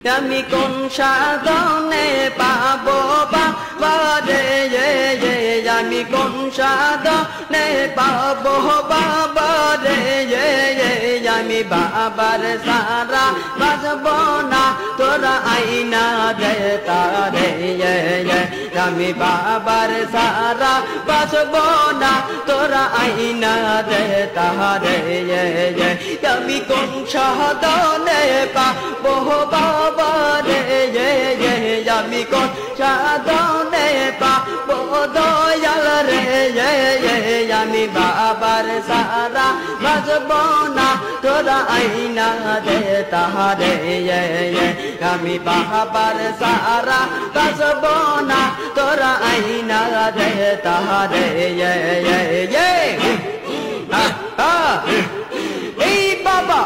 আমি কোন সাধনে পাবো বাবা রে আমি কোন সাধনে পাবো বাবা রে আমি বাবার সারা বাজবো না তোরা আইনা দে তারে আমি বাবার সারা বাজবো না তোরা আইনা দে তারে আমি কোন সাধনে পাবো বাবা রে আমি কোন সাধনে পাবো দয়াল রে আমি বাবার সারা বাজবো না তোরা আইনা দে তাহারে আমি বাবার সারা বাজবো না তোরা আইনা দে তাহারে এই বাবা